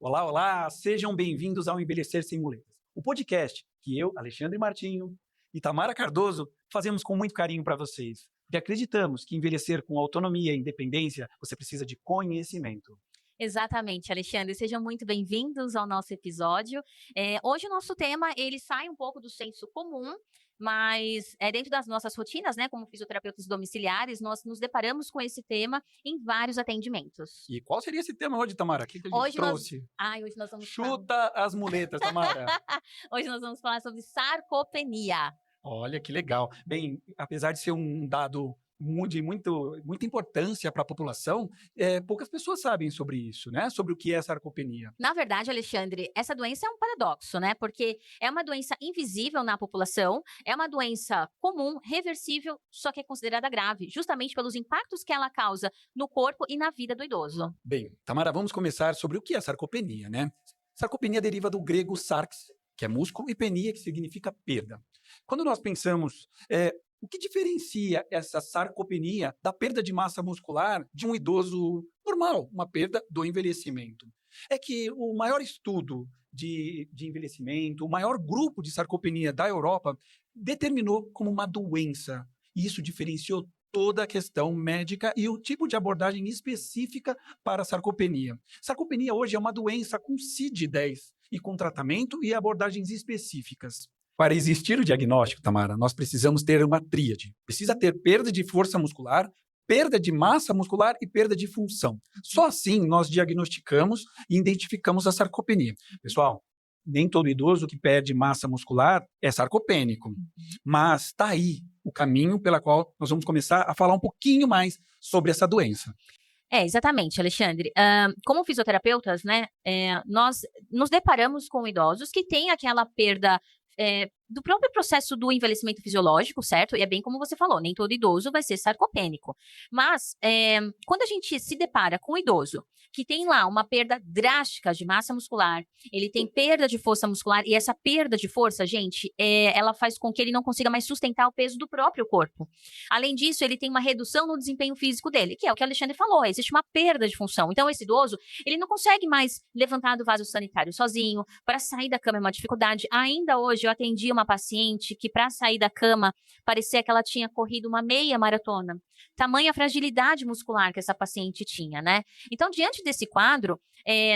Olá, olá! Sejam bem-vindos ao Envelhecer Sem Muletas, o podcast que eu, Alexandre Martinho e Tamara Cardoso fazemos com muito carinho para vocês, porque acreditamos que envelhecer com autonomia e independência você precisa de conhecimento. Exatamente, Alexandre. Sejam muito bem-vindos ao nosso episódio. Hoje o nosso tema, ele sai um pouco do senso comum, mas dentro das nossas rotinas, né, como fisioterapeutas domiciliares, nós nos deparamos com esse tema em vários atendimentos. E qual seria esse tema hoje, Tamara? O que a gente Hoje nós trouxe? hoje nós vamos falar Chuta as muletas, Tamara! hoje nós vamos falar sobre sarcopenia. Olha que legal. Bem, apesar de ser um dado de muita importância para a população, poucas pessoas sabem sobre isso, né? Sobre o que é sarcopenia. Na verdade, Alexandre, essa doença é um paradoxo, né? Porque é uma doença invisível na população, é uma doença comum, reversível, só que é considerada grave, justamente pelos impactos que ela causa no corpo e na vida do idoso. Bem, Tamara, vamos começar sobre o que é sarcopenia, né? Sarcopenia deriva do grego sarx, que é músculo, e penia, que significa perda. Quando nós pensamos, o que diferencia essa sarcopenia da perda de massa muscular de um idoso normal, uma perda do envelhecimento? É que o maior estudo de envelhecimento, o maior grupo de sarcopenia da Europa, determinou como uma doença. E isso diferenciou toda a questão médica e o tipo de abordagem específica para a sarcopenia. Sarcopenia hoje é uma doença com CID-10 e com tratamento e abordagens específicas. Para existir o diagnóstico, Tamara, nós precisamos ter uma tríade. Precisa ter perda de força muscular, perda de massa muscular e perda de função. Só assim nós diagnosticamos e identificamos a sarcopenia. Pessoal, nem todo idoso que perde massa muscular é sarcopênico, mas está aí o caminho pela qual nós vamos começar a falar um pouquinho mais sobre essa doença. Exatamente, Alexandre. Como fisioterapeutas, né, nós nos deparamos com idosos que têm aquela perda do próprio processo do envelhecimento fisiológico, certo? E é bem como você falou, nem todo idoso vai ser sarcopênico. Mas, quando a gente se depara com um idoso que tem lá uma perda drástica de massa muscular, ele tem perda de força muscular, e essa perda de força, gente, ela faz com que ele não consiga mais sustentar o peso do próprio corpo. Além disso, ele tem uma redução no desempenho físico dele, que é o que o Alexandre falou, existe uma perda de função. Então, esse idoso, ele não consegue mais levantar do vaso sanitário sozinho, para sair da cama é uma dificuldade. Ainda hoje, eu atendi uma paciente que, para sair da cama, parecia que ela tinha corrido uma meia maratona. Tamanha fragilidade muscular que essa paciente tinha, né? Então, diante desse quadro,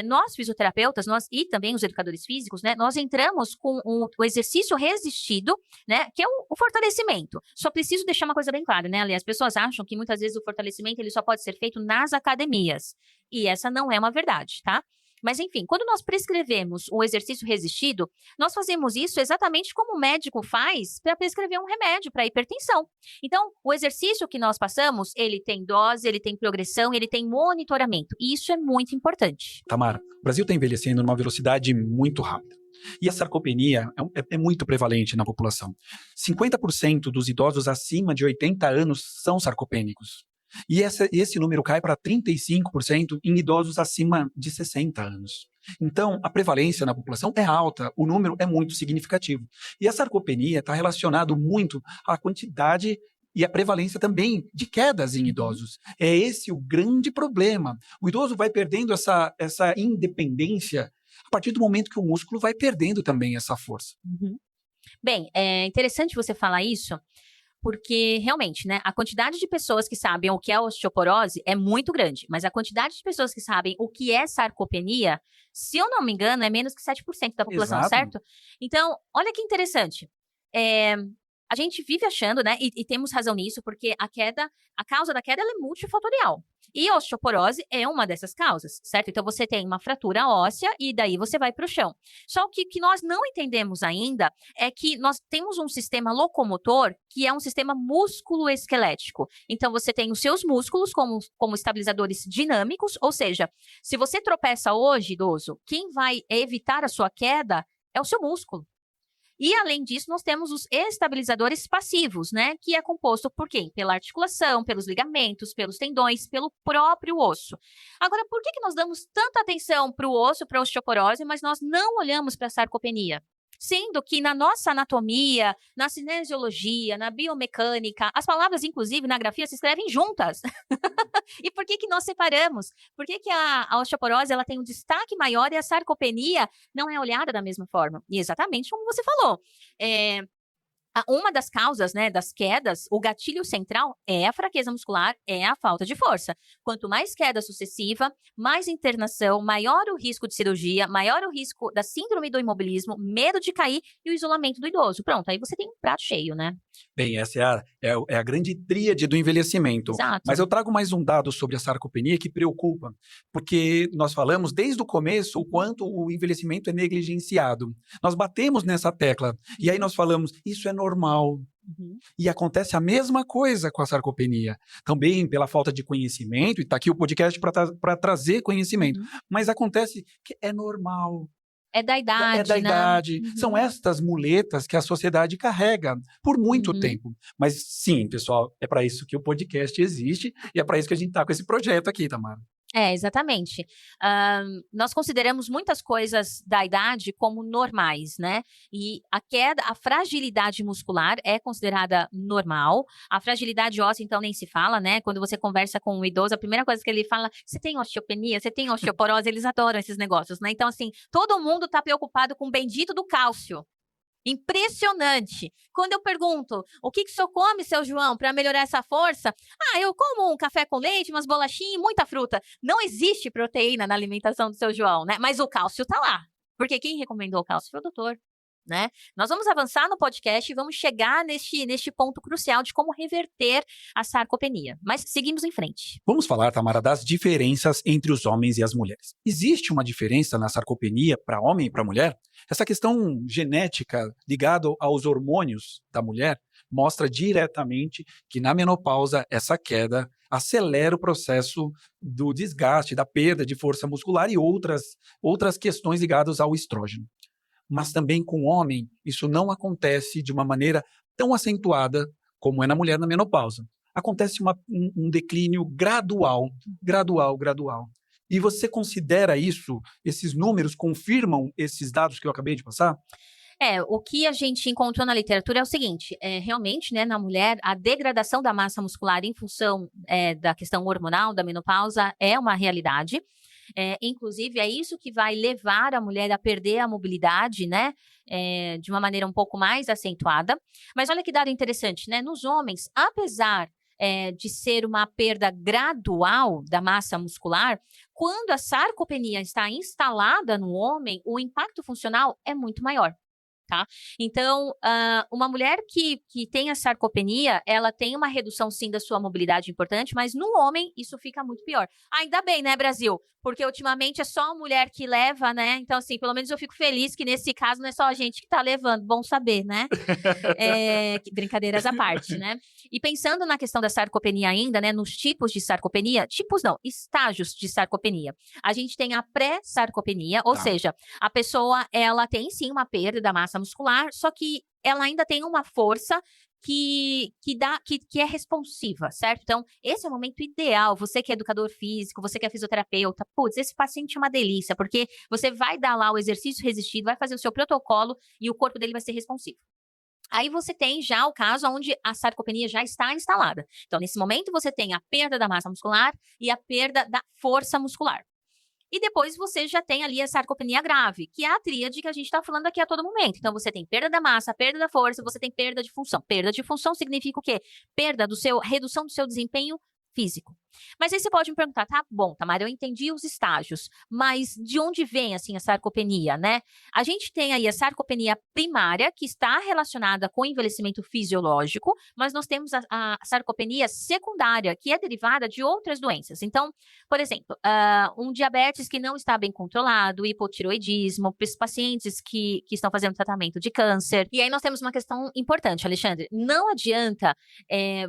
nós fisioterapeutas, nós e também os educadores físicos, né, nós entramos com o exercício resistido, né, que é o fortalecimento. Só preciso deixar uma coisa bem clara, né, Ali? As pessoas acham que muitas vezes o fortalecimento ele só pode ser feito nas academias. E essa não é uma verdade, tá? Mas, enfim, quando nós prescrevemos o exercício resistido, nós fazemos isso exatamente como o médico faz para prescrever um remédio para hipertensão. Então, o exercício que nós passamos, ele tem dose, ele tem progressão, ele tem monitoramento. E isso é muito importante. Tamara, o Brasil está envelhecendo numa velocidade muito rápida. E a sarcopenia é muito prevalente na população. 50% dos idosos acima de 80 anos são sarcopênicos. E esse número cai para 35% em idosos acima de 60 anos. Então, a prevalência na população é alta, o número é muito significativo. E a sarcopenia está relacionado muito à quantidade e à prevalência também de quedas em idosos. É esse o grande problema. O idoso vai perdendo essa independência a partir do momento que o músculo vai perdendo também essa força. Uhum. Bem, é interessante você falar isso, porque realmente, né, a quantidade de pessoas que sabem o que é osteoporose é muito grande, mas a quantidade de pessoas que sabem o que é sarcopenia, se eu não me engano, é menos que 7% da população, Exato. certo? Então, olha que interessante. A gente vive achando, né, e temos razão nisso, porque a causa da queda ela é multifatorial. E a osteoporose é uma dessas causas, certo? Então você tem uma fratura óssea e daí você vai para o chão. Só que o que nós não entendemos ainda é que nós temos um sistema locomotor que é um sistema músculo-esquelético. Então você tem os seus músculos como estabilizadores dinâmicos, ou seja, se você tropeça hoje, idoso, quem vai evitar a sua queda é o seu músculo. E, além disso, nós temos os estabilizadores passivos, né? Que é composto por quem? Pela articulação, pelos ligamentos, pelos tendões, pelo próprio osso. Agora, por que nós damos tanta atenção para o osso, para a osteoporose, mas nós não olhamos para a sarcopenia? Sendo que na nossa anatomia, na cinesiologia, na biomecânica, as palavras, inclusive, na grafia, se escrevem juntas. E por que que nós separamos? Por que que a osteoporose ela tem um destaque maior e a sarcopenia não é olhada da mesma forma? E exatamente como você falou. Uma das causas, né, das quedas, o gatilho central é a fraqueza muscular, é a falta de força. Quanto mais queda sucessiva, mais internação, maior o risco de cirurgia, maior o risco da síndrome do imobilismo, medo de cair e o isolamento do idoso. Pronto, aí você tem um prato cheio, né? Bem, essa é a grande tríade do envelhecimento. Exato. Mas eu trago mais um dado sobre a sarcopenia que preocupa, porque nós falamos desde o começo o quanto o envelhecimento é negligenciado. Nós batemos nessa tecla, e aí nós falamos, isso é normal. Uhum. E acontece a mesma coisa com a sarcopenia. Também pela falta de conhecimento, e está aqui o podcast para trazer conhecimento. Uhum. Mas acontece que é normal. É da idade, É da né? idade. Uhum. São estas muletas que a sociedade carrega por muito Uhum. tempo. Mas sim, pessoal, é para isso que o podcast existe e é para isso que a gente está com esse projeto aqui, Tamara. Exatamente. Nós consideramos muitas coisas da idade como normais, né? E a fragilidade muscular é considerada normal. A fragilidade óssea, então, nem se fala, né? Quando você conversa com um idoso, a primeira coisa que ele fala, você tem osteopenia, você tem osteoporose, eles adoram esses negócios, né? Então, assim, todo mundo tá preocupado com o bendito do cálcio. Impressionante. Quando eu pergunto, o que o senhor come, seu João, para melhorar essa força? Eu como um café com leite, umas bolachinhas e muita fruta. Não existe proteína na alimentação do seu João, né? Mas o cálcio tá lá. Porque quem recomendou o cálcio foi o doutor, né? Nós vamos avançar no podcast e vamos chegar neste ponto crucial de como reverter a sarcopenia. Mas seguimos em frente. Vamos falar, Tamara, das diferenças entre os homens e as mulheres. Existe uma diferença na sarcopenia para homem e para mulher? Essa questão genética ligada aos hormônios da mulher mostra diretamente que na menopausa essa queda acelera o processo do desgaste, da perda de força muscular e outras questões ligadas ao estrógeno. Mas também com o homem, isso não acontece de uma maneira tão acentuada como é na mulher na menopausa. Acontece um declínio gradual. E você considera isso, esses números confirmam esses dados que eu acabei de passar? O que a gente encontrou na literatura é o seguinte, realmente, né, na mulher, a degradação da massa muscular em função da questão hormonal, da menopausa, é uma realidade. Inclusive, é isso que vai levar a mulher a perder a mobilidade, né, de uma maneira um pouco mais acentuada. Mas olha que dado interessante, né, nos homens, apesar de ser uma perda gradual da massa muscular, quando a sarcopenia está instalada no homem, o impacto funcional é muito maior. Tá? Então, uma mulher que tem a sarcopenia, ela tem uma redução sim da sua mobilidade importante, mas no homem isso fica muito pior. Ainda bem, né, Brasil? Porque ultimamente é só a mulher que leva, né? Então, assim, pelo menos eu fico feliz que nesse caso não é só a gente que tá levando. Bom saber, né? Brincadeiras à parte, né? E pensando na questão da sarcopenia ainda, né? Nos tipos de sarcopenia, estágios de sarcopenia. A gente tem a pré-sarcopenia, ou seja, a pessoa, ela tem sim uma perda da massa muscular, só que ela ainda tem uma força que é responsiva, certo? Então, esse é o momento ideal. Você que é educador físico, você que é fisioterapeuta, esse paciente é uma delícia, porque você vai dar lá o exercício resistido, vai fazer o seu protocolo e o corpo dele vai ser responsivo. Aí você tem já o caso onde a sarcopenia já está instalada. Então, nesse momento, você tem a perda da massa muscular e a perda da força muscular. E depois você já tem ali a sarcopenia grave, que é a tríade que a gente está falando aqui a todo momento. Então, você tem perda da massa, perda da força, você tem perda de função. Perda de função significa o quê? Redução do seu desempenho físico. Mas aí você pode me perguntar, tá bom, Tamara, eu entendi os estágios, mas de onde vem, assim, a sarcopenia, né? A gente tem aí a sarcopenia primária, que está relacionada com o envelhecimento fisiológico, mas nós temos a sarcopenia secundária, que é derivada de outras doenças. Então, por exemplo, um diabetes que não está bem controlado, hipotiroidismo, pacientes que estão fazendo tratamento de câncer. E aí nós temos uma questão importante, Alexandre. Não adianta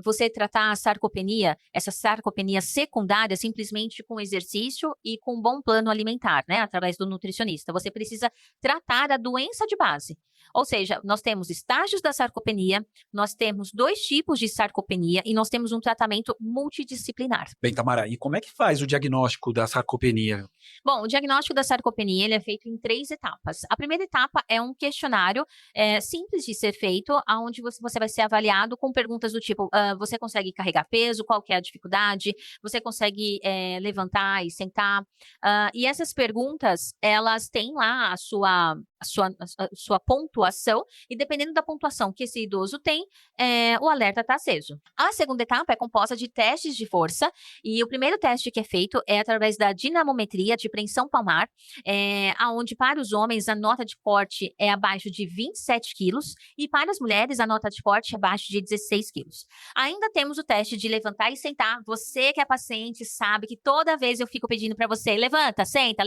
você tratar a sarcopenia, essa sarcopenia sarcopenia secundária simplesmente com exercício e com um bom plano alimentar, né? Através do nutricionista. Você precisa tratar a doença de base. Ou seja, nós temos estágios da sarcopenia, nós temos 2 tipos de sarcopenia e nós temos um tratamento multidisciplinar. Bem, Tamara, e como é que faz o diagnóstico da sarcopenia? Bom, o diagnóstico da sarcopenia ele é feito em 3 etapas. A primeira etapa é um questionário simples de ser feito, onde você vai ser avaliado com perguntas do tipo, você consegue carregar peso, qual que é a dificuldade, você consegue levantar e sentar. E essas perguntas, elas têm lá a sua pontuação, e dependendo da pontuação que esse idoso tem, o alerta está aceso. A segunda etapa é composta de testes de força, e o primeiro teste que é feito é através da dinamometria de preensão palmar, onde para os homens a nota de corte é abaixo de 27 quilos, e para as mulheres a nota de corte é abaixo de 16 quilos. Ainda temos o teste de levantar e sentar. Você que é paciente sabe que toda vez eu fico pedindo para você, levanta, senta,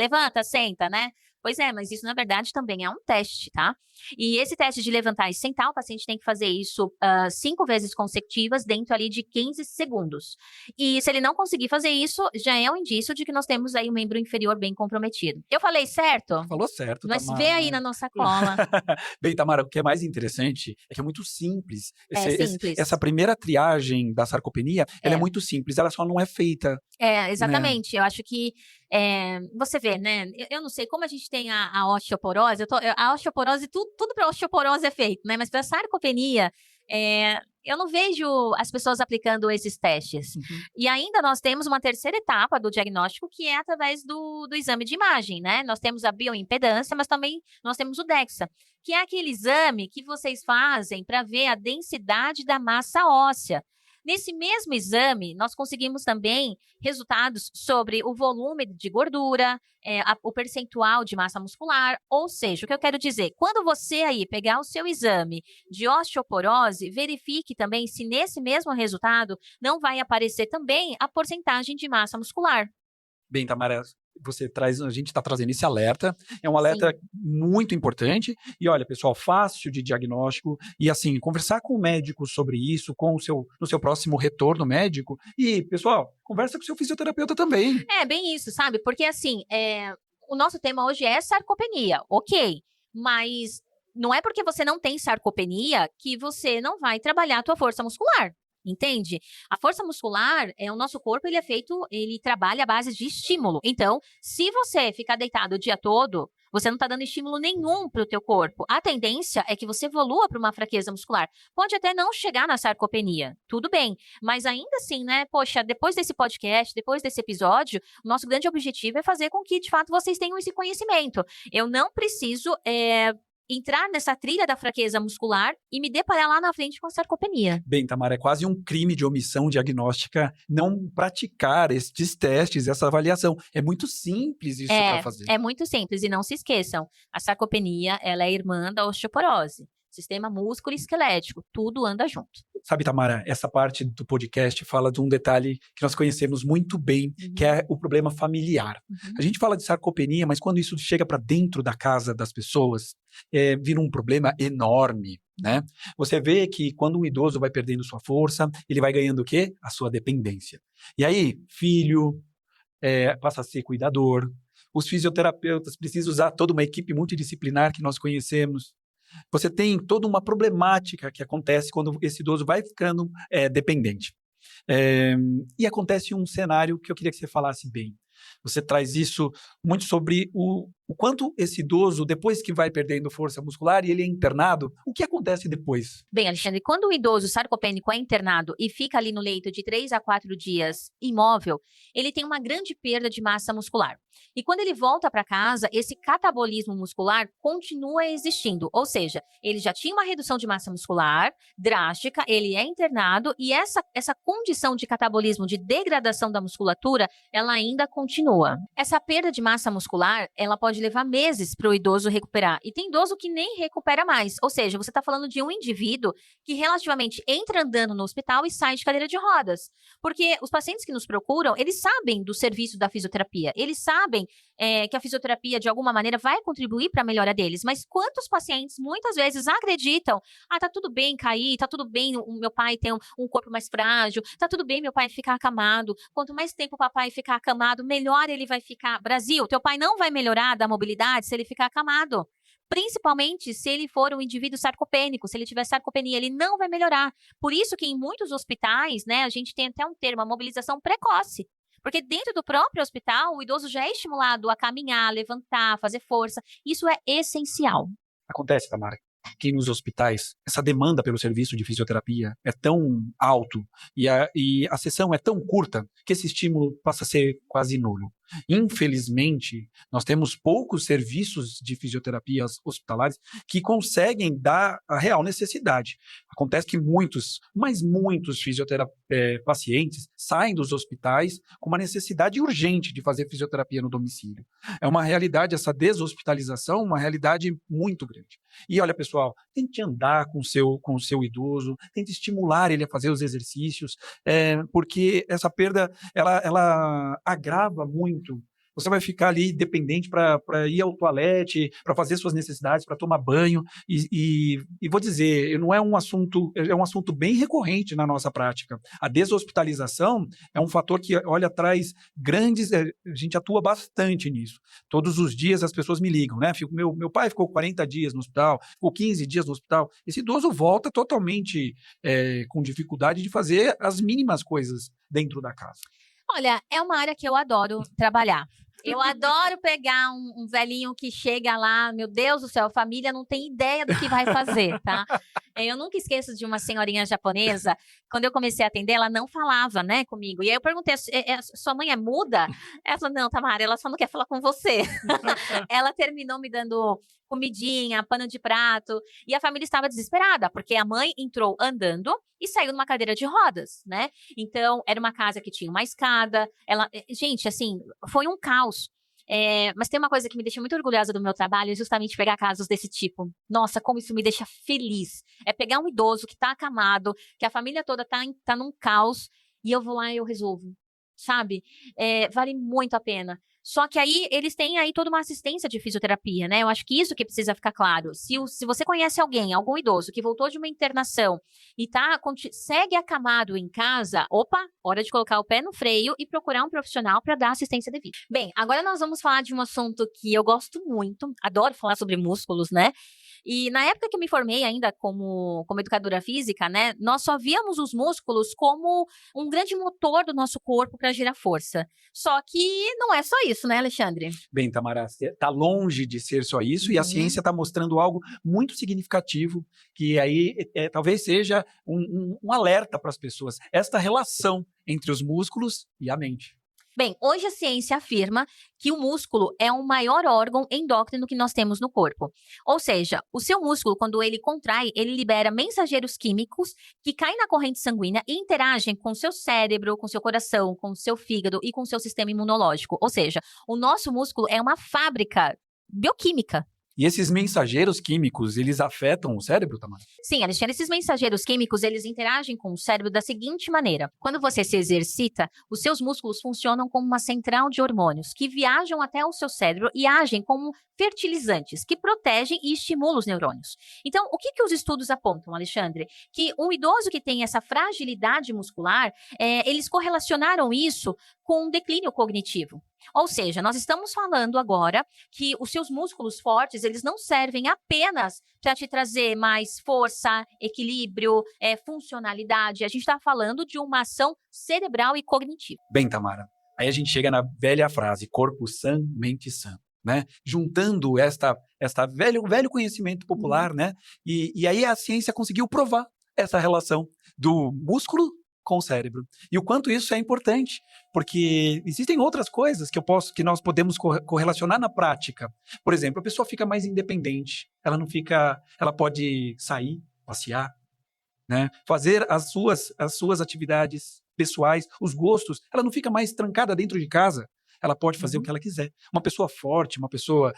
né? Pois é, mas isso na verdade também é um teste, tá? E esse teste de levantar e sentar, o paciente tem que fazer isso 5 vezes consecutivas dentro ali de 15 segundos. E se ele não conseguir fazer isso, já é um indício de que nós temos aí um membro inferior bem comprometido. Eu falei certo? Falou certo, Mas Tamara. vê aí na nossa cola. Bem, Tamara, o que é mais interessante é que é muito simples. Simples. Essa primeira triagem da sarcopenia, ela é muito simples, ela só não é feita. Exatamente. Eu acho que você vê, né? Eu não sei como a gente tem a osteoporose. A osteoporose, tudo para osteoporose é feito, né? Mas para sarcopenia, eu não vejo as pessoas aplicando esses testes. Uhum. E ainda nós temos uma terceira etapa do diagnóstico, que é através do exame de imagem, né? Nós temos a bioimpedância, mas também nós temos o DEXA, que é aquele exame que vocês fazem para ver a densidade da massa óssea. Nesse mesmo exame, nós conseguimos também resultados sobre o volume de gordura, o percentual de massa muscular. Ou seja, o que eu quero dizer, quando você aí pegar o seu exame de osteoporose, verifique também se nesse mesmo resultado não vai aparecer também a porcentagem de massa muscular. Bem, Tamara, a gente está trazendo esse alerta, é um alerta muito importante, e olha, pessoal, fácil de diagnóstico, e assim, conversar com o médico sobre isso, no seu próximo retorno médico, e, pessoal, conversa com o seu fisioterapeuta também. É, bem isso, sabe? Porque assim, o nosso tema hoje é sarcopenia, ok, mas não é porque você não tem sarcopenia que você não vai trabalhar a tua força muscular. Entende? A força muscular, o nosso corpo, ele trabalha à base de estímulo. Então, se você ficar deitado o dia todo, você não está dando estímulo nenhum para o teu corpo. A tendência é que você evolua para uma fraqueza muscular. Pode até não chegar na sarcopenia, tudo bem. Mas ainda assim, né? Poxa, depois desse podcast, depois desse episódio, o nosso grande objetivo é fazer com que, de fato, vocês tenham esse conhecimento. Eu não preciso entrar nessa trilha da fraqueza muscular e me deparar lá na frente com a sarcopenia. Bem, Tamara, é quase um crime de omissão diagnóstica não praticar esses testes, essa avaliação. É muito simples isso para fazer. É muito simples, e não se esqueçam, a sarcopenia, ela é irmã da osteoporose. Sistema músculo-esquelético, tudo anda junto. Sabe, Tamara, essa parte do podcast fala de um detalhe que nós conhecemos muito bem, que é o problema familiar. A gente fala de sarcopenia, mas quando isso chega para dentro da casa das pessoas, vira um problema enorme, né? Você vê que quando um idoso vai perdendo sua força, ele vai ganhando o quê? A sua dependência. E aí, filho passa a ser cuidador, os fisioterapeutas precisam usar toda uma equipe multidisciplinar que nós conhecemos. Você tem toda uma problemática que acontece quando esse idoso vai ficando dependente. E acontece um cenário que eu queria que você falasse bem. Você traz isso muito sobre o quanto esse idoso, depois que vai perdendo força muscular e ele é internado, o que acontece depois? Bem, Alexandre, quando o idoso sarcopênico é internado e fica ali no leito de 3 a 4 dias imóvel, ele tem uma grande perda de massa muscular. E quando ele volta para casa, esse catabolismo muscular continua existindo. Ou seja, ele já tinha uma redução de massa muscular drástica, ele é internado e essa condição de catabolismo, de degradação da musculatura, ela ainda continua. Essa perda de massa muscular, ela pode pode levar meses para o idoso recuperar. E tem idoso que nem recupera mais. Ou seja, você está falando de um indivíduo que relativamente entra andando no hospital e sai de cadeira de rodas. Porque os pacientes que nos procuram, eles sabem do serviço da fisioterapia. Eles sabem que a fisioterapia, de alguma maneira, vai contribuir para a melhora deles. Mas quantos pacientes, muitas vezes, acreditam: ah, tá tudo bem cair, tá tudo bem o meu pai ter um corpo mais frágil, tá tudo bem meu pai ficar acamado. Quanto mais tempo o papai ficar acamado, melhor ele vai ficar. Brasil, teu pai não vai melhorar da mobilidade se ele ficar acamado. Principalmente se ele for um indivíduo sarcopênico, se ele tiver sarcopenia, ele não vai melhorar. Por isso que em muitos hospitais, né, a gente tem até um termo, a mobilização precoce. Porque dentro do próprio hospital, o idoso já é estimulado a caminhar, levantar, fazer força. Isso é essencial. Acontece, Tamara, que nos hospitais essa demanda pelo serviço de fisioterapia é tão alto e a sessão é tão curta que esse estímulo passa a ser quase nulo. Infelizmente, nós temos poucos serviços de fisioterapia hospitalares que conseguem dar a real necessidade. Acontece que muitos pacientes saem dos hospitais com uma necessidade urgente de fazer fisioterapia no domicílio. É uma realidade, essa deshospitalização, uma realidade muito grande. E olha, pessoal, tente andar com o seu idoso, tente estimular ele a fazer os exercícios, porque essa perda, ela agrava muito. Você vai ficar ali dependente para ir ao toalete, para fazer suas necessidades, para tomar banho. E vou dizer, não é um assunto bem recorrente na nossa prática. A deshospitalização é um fator que, olha, traz grandes. A gente atua bastante nisso. Todos os dias as pessoas me ligam, né? Meu pai ficou 40 dias no hospital, ficou 15 dias no hospital. Esse idoso volta totalmente com dificuldade de fazer as mínimas coisas dentro da casa. Olha, é uma área que eu adoro trabalhar. Eu adoro pegar um velhinho que chega lá, meu Deus do céu, a família não tem ideia do que vai fazer, tá? Eu nunca esqueço de uma senhorinha japonesa, quando eu comecei a atender, ela não falava, né, comigo. E aí eu perguntei, sua mãe é muda? Ela falou, não, Tamara, ela só não quer falar com você. Ela terminou me dando comidinha, pano de prato, e a família estava desesperada, porque a mãe entrou andando e saiu numa cadeira de rodas, né? Então, era uma casa que tinha uma escada, gente, assim, foi um caos. Mas tem uma coisa que me deixa muito orgulhosa do meu trabalho, é justamente pegar casos desse tipo. Nossa, como isso me deixa feliz. É pegar um idoso que tá acamado, que a família toda tá num caos, e eu vou lá e eu resolvo, sabe? Vale muito a pena. Só que aí eles têm aí toda uma assistência de fisioterapia, né? Eu acho que isso que precisa ficar claro. Se você conhece algum idoso que voltou de uma internação e segue acamado em casa, opa, hora de colocar o pé no freio e procurar um profissional para dar assistência devida. Bem, agora nós vamos falar de um assunto que eu gosto muito, adoro falar sobre músculos, né? E na época que eu me formei ainda como educadora física, né, nós só víamos os músculos como um grande motor do nosso corpo para gerar força. Só que não é só isso, né, Alexandre? Bem, Tamara, está longe de ser só isso, e a ciência está mostrando algo muito significativo, que aí talvez seja um alerta para as pessoas, esta relação entre os músculos e a mente. Bem, hoje a ciência afirma que o músculo é o maior órgão endócrino que nós temos no corpo. Ou seja, o seu músculo, quando ele contrai, ele libera mensageiros químicos que caem na corrente sanguínea e interagem com o seu cérebro, com o seu coração, com o seu fígado e com o seu sistema imunológico. Ou seja, o nosso músculo é uma fábrica bioquímica. E esses mensageiros químicos, eles afetam o cérebro, Tamara? Sim, Alexandre, esses mensageiros químicos, eles interagem com o cérebro da seguinte maneira. Quando você se exercita, os seus músculos funcionam como uma central de hormônios que viajam até o seu cérebro e agem como fertilizantes, que protegem e estimulam os neurônios. Então, o que os estudos apontam, Alexandre? Que um idoso que tem essa fragilidade muscular, eles correlacionaram isso com um declínio cognitivo. Ou seja, nós estamos falando agora que os seus músculos fortes, eles não servem apenas para te trazer mais força, equilíbrio, funcionalidade. A gente está falando de uma ação cerebral e cognitiva. Bem, Tamara, aí a gente chega na velha frase, corpo sã, mente sã, né? Juntando esta velho conhecimento popular, né? E aí a ciência conseguiu provar essa relação do músculo com o cérebro. E o quanto isso é importante, porque existem outras coisas que nós podemos correlacionar na prática. Por exemplo, a pessoa fica mais independente, ela pode sair, passear, né? Fazer as suas atividades pessoais, os gostos, ela não fica mais trancada dentro de casa. ela pode fazer o que ela quiser. Uma pessoa forte, uma pessoa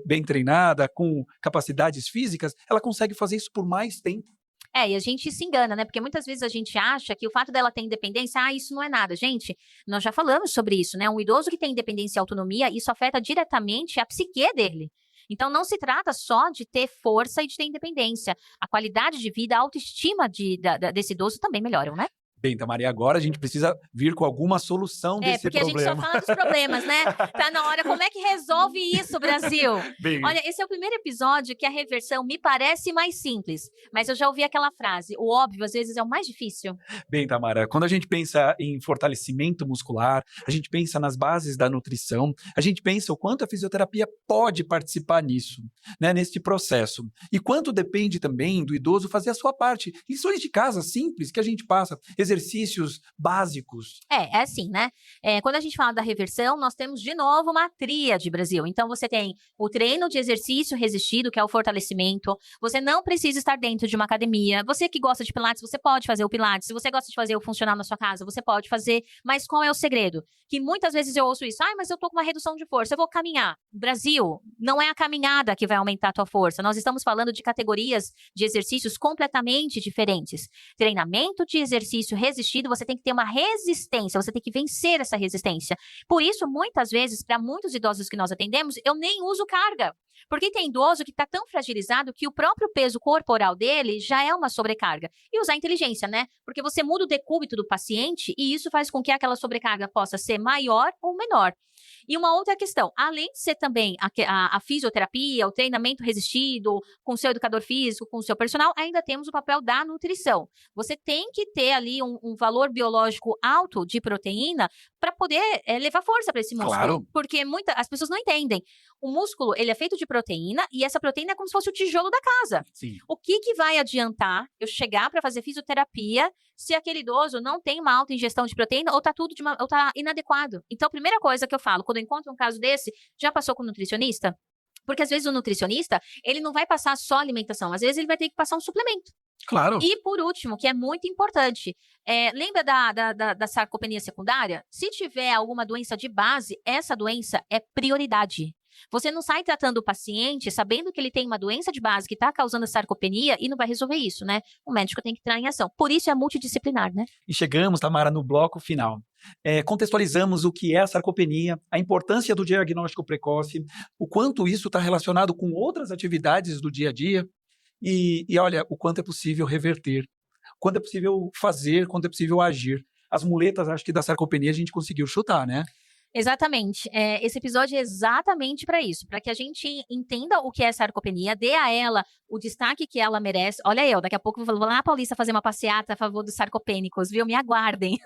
bem treinada, com capacidades físicas, ela consegue fazer isso por mais tempo. E a gente se engana, né? Porque muitas vezes a gente acha que o fato dela ter independência, isso não é nada. Gente, nós já falamos sobre isso, né? Um idoso que tem independência e autonomia, isso afeta diretamente a psique dele. Então, não se trata só de ter força e de ter independência. A qualidade de vida, a autoestima desse idoso também melhoram, né? Bem, Tamara, e agora a gente precisa vir com alguma solução desse porque problema. a gente só fala dos problemas, né? Tá na hora, como é que resolve isso, Brasil? Bem, Olha, esse é o primeiro episódio que a reversão me parece mais simples, mas eu já ouvi aquela frase, o óbvio às vezes é o mais difícil. Bem, Tamara, quando a gente pensa em fortalecimento muscular, a gente pensa nas bases da nutrição, a gente pensa o quanto a fisioterapia pode participar nisso, né, nesse processo. E quanto depende também do idoso fazer a sua parte. Lições de casa simples que a gente passa, exercícios básicos. É assim, né? Quando a gente fala da reversão, nós temos de novo uma tríade, Brasil. Então, você tem o treino de exercício resistido, que é o fortalecimento. Você não precisa estar dentro de uma academia. Você que gosta de Pilates, você pode fazer o Pilates. Se você gosta de fazer o funcional na sua casa, você pode fazer. Mas qual é o segredo? Que muitas vezes eu ouço isso. Mas eu tô com uma redução de força, eu vou caminhar. Brasil, não é a caminhada que vai aumentar a tua força. Nós estamos falando de categorias de exercícios completamente diferentes. Treinamento de exercício resistido, você tem que ter uma resistência, você tem que vencer essa resistência. Por isso, muitas vezes, para muitos idosos que nós atendemos, eu nem uso carga. Porque tem idoso que está tão fragilizado que o próprio peso corporal dele já é uma sobrecarga. E usar inteligência, né? Porque você muda o decúbito do paciente e isso faz com que aquela sobrecarga possa ser maior ou menor. E uma outra questão, além de ser também a fisioterapia, o treinamento resistido, com o seu educador físico, com o seu personal, ainda temos o papel da nutrição. Você tem que ter ali um valor biológico alto de proteína para poder levar força para esse músculo. Claro. Porque as pessoas não entendem. O músculo, ele é feito de proteína e essa proteína é como se fosse o tijolo da casa. Sim. O que vai adiantar eu chegar para fazer fisioterapia se aquele idoso não tem uma alta ingestão de proteína ou tá inadequado? Então, a primeira coisa que eu falo, quando eu encontro um caso desse, já passou com o nutricionista? Porque às vezes o nutricionista, ele não vai passar só alimentação, às vezes ele vai ter que passar um suplemento. Claro. E por último, que é muito importante, lembra da sarcopenia secundária? Se tiver alguma doença de base, essa doença é prioridade. Você não sai tratando o paciente sabendo que ele tem uma doença de base que está causando sarcopenia e não vai resolver isso, né? O médico tem que entrar em ação. Por isso é multidisciplinar, né? E chegamos, Tamara, no bloco final. Contextualizamos o que é a sarcopenia, a importância do diagnóstico precoce, o quanto isso está relacionado com outras atividades do dia a dia e olha, o quanto é possível reverter, o quanto é possível fazer, quanto é possível agir. As muletas, acho que da sarcopenia a gente conseguiu chutar, né? Exatamente. Esse episódio é exatamente para isso, para que a gente entenda o que é sarcopenia, dê a ela o destaque que ela merece. Olha eu, daqui a pouco eu vou lá na Paulista fazer uma passeata a favor dos sarcopênicos, viu? Me aguardem,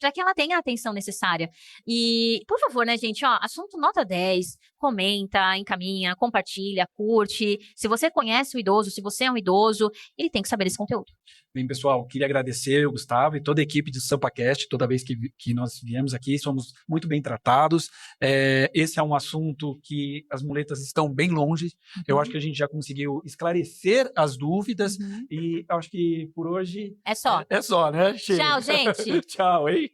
para que ela tenha a atenção necessária. E, por favor, né, gente, assunto nota 10, comenta, encaminha, compartilha, curte. Se você conhece o idoso, se você é um idoso, ele tem que saber esse conteúdo. Bem, pessoal, queria agradecer o Gustavo e toda a equipe de SampaCast. Toda vez que nós viemos aqui, somos muito bem tratados. Esse é um assunto que as muletas estão bem longe. Eu acho que a gente já conseguiu esclarecer as dúvidas e acho que por hoje... É só. É só, né? Chega. Tchau, gente. Tchau, hein?